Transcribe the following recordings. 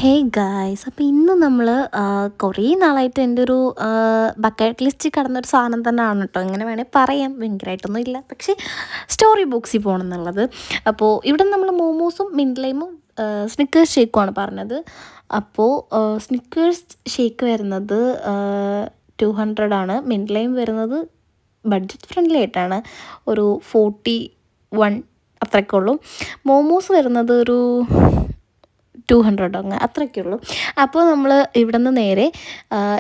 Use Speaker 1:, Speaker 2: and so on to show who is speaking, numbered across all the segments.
Speaker 1: Hey guys, അപ്പോൾ ഇന്ന് നമ്മൾ കുറേ നാളായിട്ട് എൻ്റെ ഒരു ബക്കറ്റ് ലിസ്റ്റിൽ കിടന്നൊരു സാധനം തന്നെയാണ് കേട്ടോ. ഇങ്ങനെ വേണേൽ പറയാം, ഭയങ്കരമായിട്ടൊന്നും ഇല്ല, പക്ഷേ സ്റ്റോറി ബുക്സിൽ പോകണം എന്നുള്ളത്. അപ്പോൾ ഇവിടെ നമ്മൾ മോമോസും മിൻലൈമും സ്നിക്കേഴ്സ് ഷേക്കുമാണ് പറഞ്ഞത്. അപ്പോൾ സ്നിക്കേഴ്സ് ഷേക്ക് വരുന്നത് 200 ആണ്. മിൻലൈം വരുന്നത് ബഡ്ജറ്റ് ഫ്രണ്ട്ലി ആയിട്ടാണ്, ഒരു 41 അത്രയൊക്കെ ഉള്ളൂ. മോമോസ് വരുന്നത് ഒരു 200 അങ്ങ് അത്രയൊക്കെ ഉള്ളൂ. അപ്പോൾ നമ്മൾ ഇവിടെ നിന്ന് നേരെ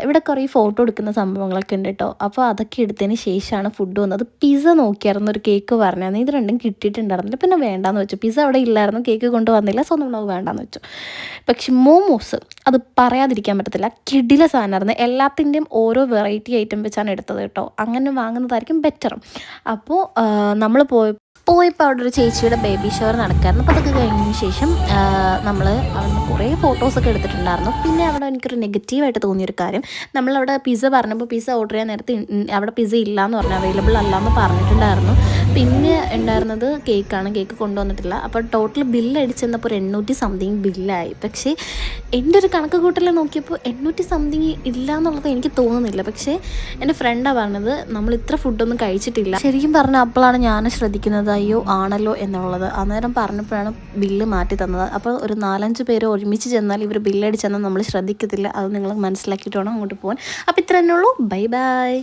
Speaker 1: ഇവിടെ കുറേ ഫോട്ടോ എടുക്കുന്ന സംഭവങ്ങളൊക്കെ ഉണ്ട് കേട്ടോ. അപ്പോൾ അതൊക്കെ എടുത്തതിന് ശേഷമാണ് ഫുഡ് വന്നത്. പിസ്സ നോക്കിയായിരുന്നു, ഒരു കേക്ക് പറഞ്ഞായിരുന്നു, ഇത് രണ്ടും കിട്ടിയിട്ടുണ്ടായിരുന്നില്ല. പിന്നെ വേണ്ടാന്ന് വെച്ചു. പിസ്സ അവിടെ ഇല്ലായിരുന്നു, കേക്ക് കൊണ്ടുവന്നില്ല, സോ നമ്മൾ വേണ്ടാന്ന് വെച്ചു. പക്ഷെ മോമോസ് അത് പറയാതിരിക്കാൻ പറ്റത്തില്ല, കിടില സാധനമായിരുന്നു. എല്ലാത്തിൻ്റെയും ഓരോ വെറൈറ്റി ഐറ്റം വെച്ചാണ് എടുത്തത് കേട്ടോ. അങ്ങനെ വാങ്ങുന്നതായിരിക്കും ബെറ്ററും. അപ്പോൾ നമ്മൾ പോയപ്പോൾ അവിടെ ഒരു ചേച്ചിയുടെ ബേബി ഷവർ നടക്കായിരുന്നു. അപ്പോൾ അതൊക്കെ കഴിഞ്ഞതിന് ശേഷം നമ്മൾ അവിടെ കുറേ ഫോട്ടോസൊക്കെ എടുത്തിട്ടുണ്ടായിരുന്നു. പിന്നെ അവിടെ എനിക്കൊരു നെഗറ്റീവായിട്ട് തോന്നിയൊരു കാര്യം, നമ്മളവിടെ പിസ്സ പറഞ്ഞപ്പോൾ പിസ്സ ഓർഡർ ചെയ്യാൻ നേരത്തെ അവിടെ പിസ്സ ഇല്ലയെന്ന് പറഞ്ഞു, അവൈലബിൾ അല്ലയെന്ന് പറഞ്ഞിട്ടുണ്ടായിരുന്നു. പിന്നെ ഉണ്ടായിരുന്നത് കേക്കാണ്, കേക്ക് കൊണ്ടുവന്നിട്ടില്ല. അപ്പോൾ ടോട്ടൽ ബില്ല് അടിച്ചെന്നപ്പോൾ ഒരു 800 സംതിങ് ബില്ലായി. പക്ഷേ എൻ്റെ ഒരു കണക്ക് കൂട്ടൽ നോക്കിയപ്പോൾ 800 സംതിങ് ഇല്ല എന്നുള്ളത് എനിക്ക് തോന്നുന്നില്ല. പക്ഷേ എൻ്റെ ഫ്രണ്ടാണ് പറഞ്ഞത് നമ്മൾ ഇത്ര ഫുഡൊന്നും കഴിച്ചിട്ടില്ല. ശരിക്കും പറഞ്ഞാൽ അപ്പോഴാണ് ഞാൻ ശ്രദ്ധിക്കുന്നത്, അയ്യോ ആണല്ലോ എന്നുള്ളത്. അന്നേരം പറഞ്ഞപ്പോഴാണ് ബില്ല് മാറ്റി തന്നത്. അപ്പോൾ ഒരു 4-5 പേര് ഒരുമിച്ച് ചെന്നാൽ ഇവർ ബില്ലടിച്ചെന്നാൽ നമ്മൾ ശ്രദ്ധിക്കത്തില്ല. അത് നിങ്ങൾ മനസ്സിലാക്കിയിട്ട് വേണം അങ്ങോട്ട് പോകാൻ. അപ്പോൾ ഇത്ര തന്നെ ഉള്ളൂ. Bye bye.